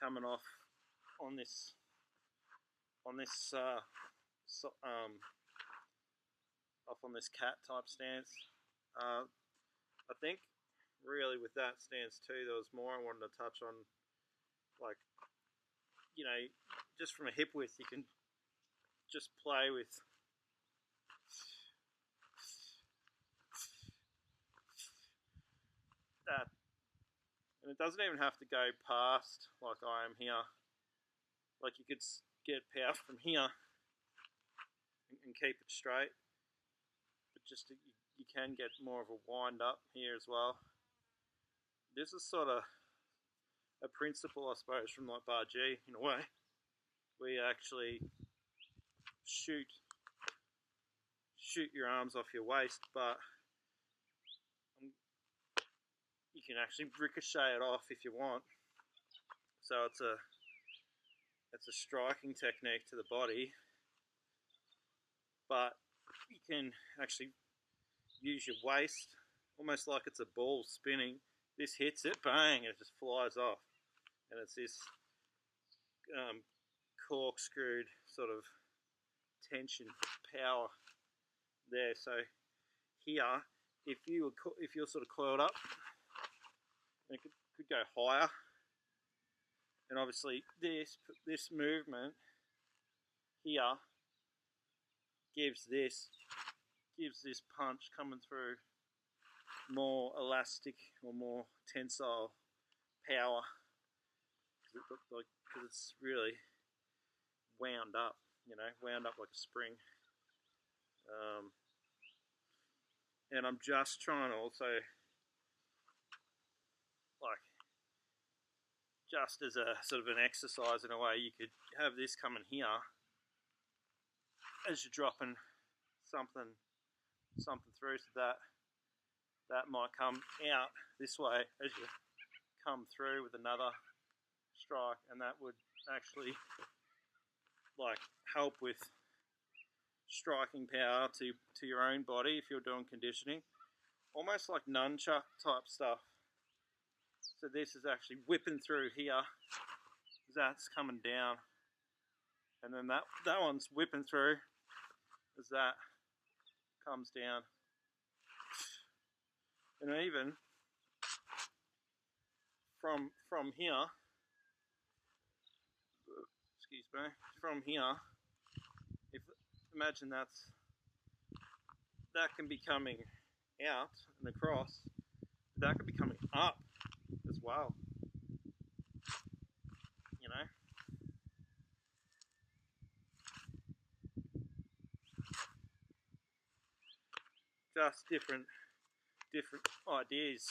coming off on this off on this cat type stance. I think really with that stance too, there was more I wanted to touch on, like, you know, just from a hip width, you can just play with that, and it doesn't even have to go past like I am here. Like, you could get power from here and keep it straight, but just you can get more of a wind up here as well. This is sort of a principle, I suppose, from like Bar G in a way. We actually shoot your arms off your waist, but you can actually ricochet it off if you want. So it's a striking technique to the body, but you can actually use your waist almost like it's a ball spinning. This hits it, bang, and it just flies off, and it's this corkscrewed sort of tension power there. So here, if you're sort of coiled up, it could go higher, and obviously this movement here gives this punch coming through more elastic or more tensile power, because it's really wound up, wound up like a spring. And I'm just trying to also, like, just as a sort of an exercise in a way, you could have this coming here as you're dropping something through, so that might come out this way as you come through with another strike, and that would actually like help with striking power to your own body if you're doing conditioning, almost like nunchuck type stuff. So this is actually whipping through here, that's coming down, and then that one's whipping through as that comes down. And even from here, excuse me, from here, imagine that can be coming out and across, that could be coming up as well, just different ideas.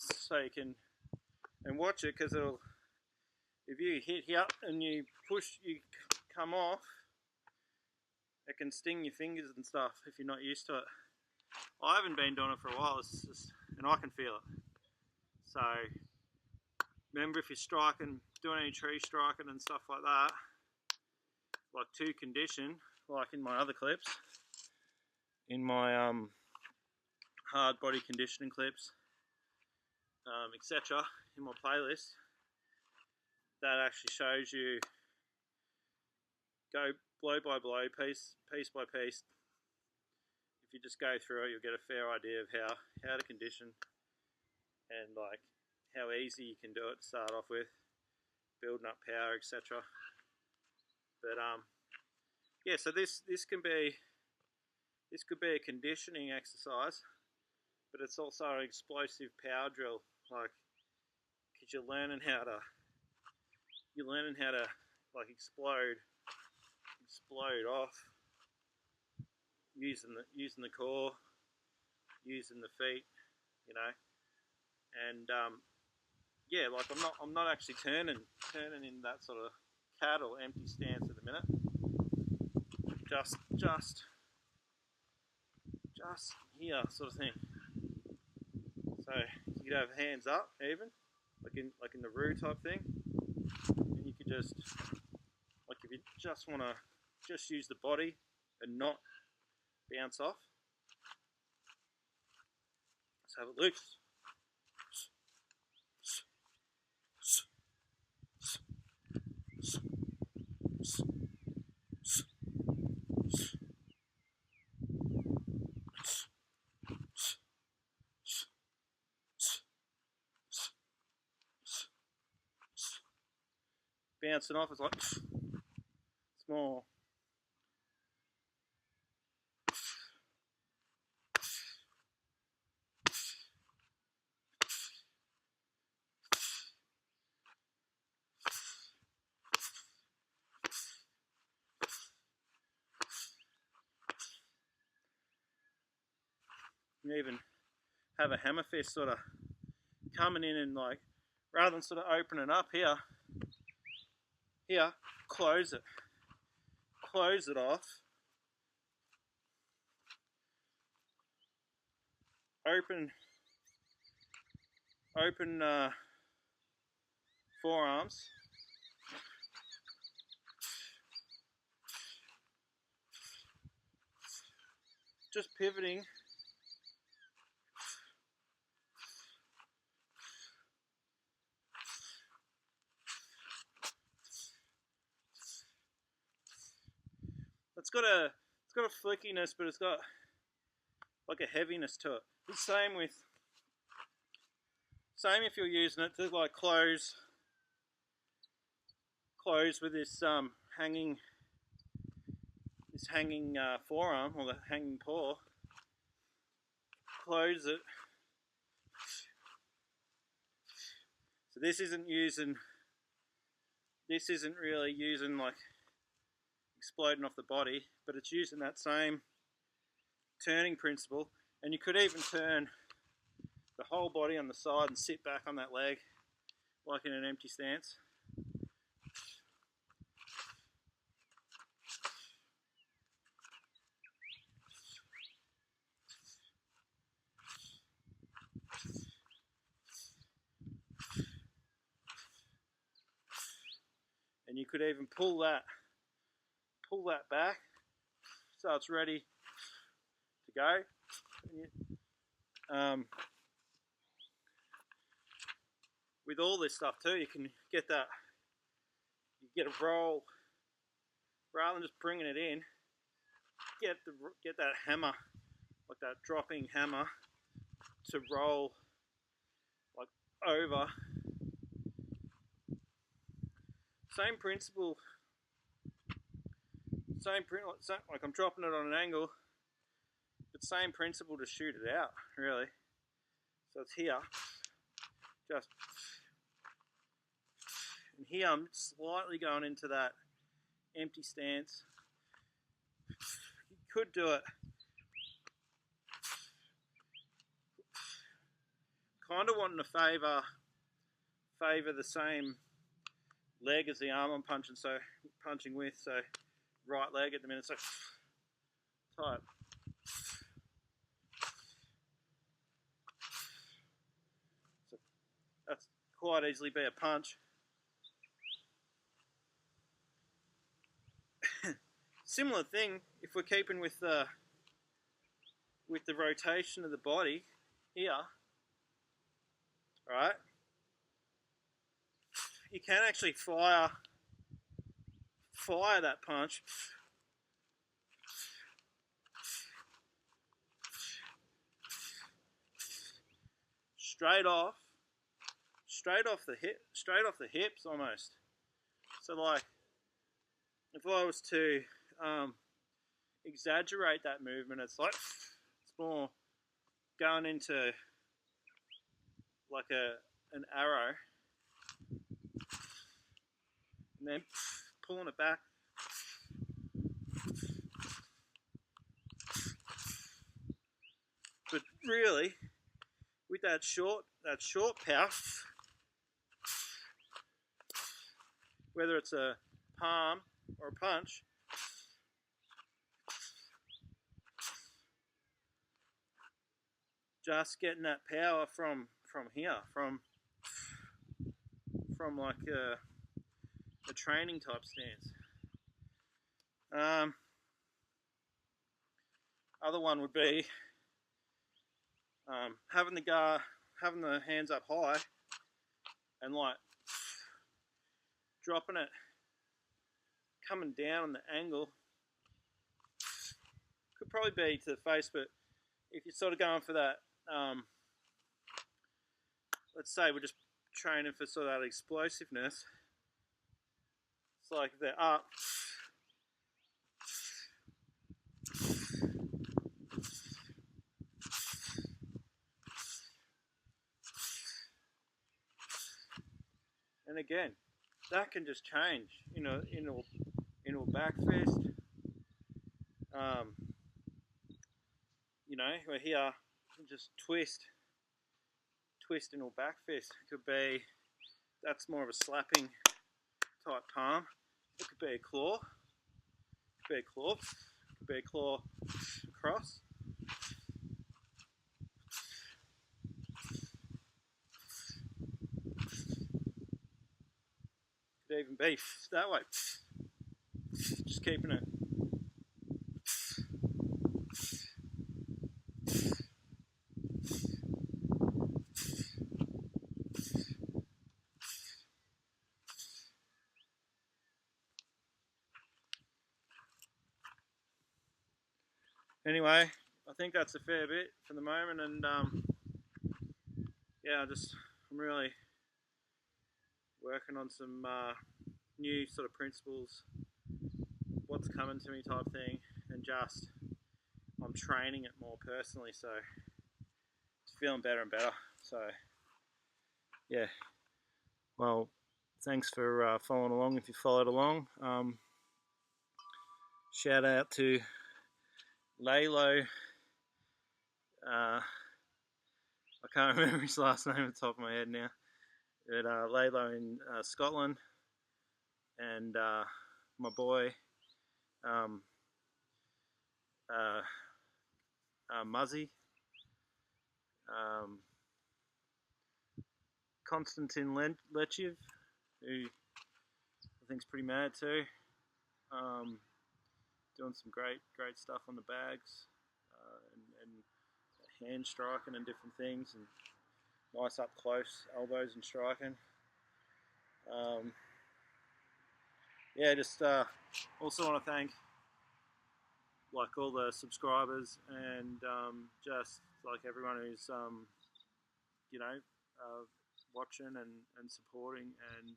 So you can watch it, because it'll, if you hit here and you push, you come off, it can sting your fingers and stuff if you're not used to it. I haven't been doing it for a while, and I can feel it. So remember, if you're striking, doing any tree striking and stuff like that, like to condition, like in my other clips, in my hard body conditioning clips, etc., in my playlist, that actually shows you, go blow by blow, piece by piece. If you just go through it, you'll get a fair idea of how to condition, and like how easy you can do it to start off with, building up power, etc. But yeah, so this could be a conditioning exercise, but it's also an explosive power drill, like, because you're learning how to like explode off using the core, using the feet, and yeah, like I'm not actually turning in that sort of cat or empty stance at the minute. Just here, sort of thing. So you could have hands up, even like in the Roo type thing, and you could just, like, if just want to just use the body and not bounce off. Let's have it loose. Bouncing off, it's like, it's more. You even have a hammer fist sort of coming in and like, rather than sort of opening up here, close it off, open forearms, just pivoting. It's got a flickiness, but it's got like a heaviness to it. The same if you're using it to like close with this hanging forearm or the hanging paw. Close it. So this isn't really using like exploding off the body, but it's using that same turning principle. And you could even turn the whole body on the side and sit back on that leg like in an empty stance. And you could even pull that back so it's ready to go. With all this stuff too, you can get a roll rather than just bringing it in. Get that hammer, like that dropping hammer, to roll like over. Same principle. Like I'm dropping it on an angle, but same principle to shoot it out, really. So it's here, just, and here I'm slightly going into that empty stance. You could do it kind of wanting to favour the same leg as the arm I'm punching with, so right leg at the minute, so tight. So that's quite easily be a punch. Similar thing if we're keeping with the rotation of the body here, right? You can actually fire that punch straight off the hips almost. So like if I was to exaggerate that movement, it's more going into like an arrow and then pulling it back. But really, with that short power, whether it's a palm or a punch, just getting that power from here, from like a training type stance. Other one would be having the hands up high and like dropping it, coming down on the angle. Could probably be to the face, but if you're sort of going for that, let's say we're just training for sort of that explosiveness. It's like if they're up, and again, that can just change, into a back fist. We're here, just twist into a back fist. It could be, that's more of a slapping type palm. It could be a claw. It could be a claw. It could be a claw across. Could even be that way. Just keeping it. Anyway, I think that's a fair bit for the moment, and yeah, I'm really working on some new sort of principles, what's coming to me type thing, and just I'm training it more personally, so it's feeling better and better. So yeah, well, thanks for following along if you followed along. Shout out to Lalo. I can't remember his last name at the top of my head now. But Lalo in Scotland, and my boy Muzzy, Konstantin Lechev, who I think's pretty mad too. Doing some great stuff on the bags, and hand striking and different things, and nice up close elbows and striking. Yeah, just also want to thank like all the subscribers and just like everyone who's watching and supporting, and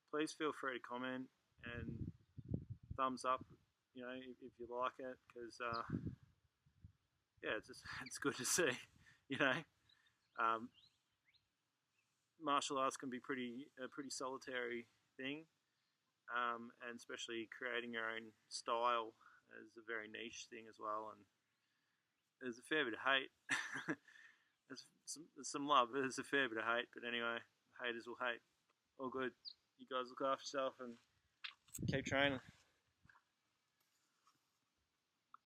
please feel free to comment and thumbs up, if you like it, because yeah, it's good to see. Martial arts can be a pretty solitary thing, and especially creating your own style is a very niche thing as well, and there's a fair bit of hate. There's some love, but there's a fair bit of hate, but anyway, haters will hate. All good. You guys look after yourself and keep training.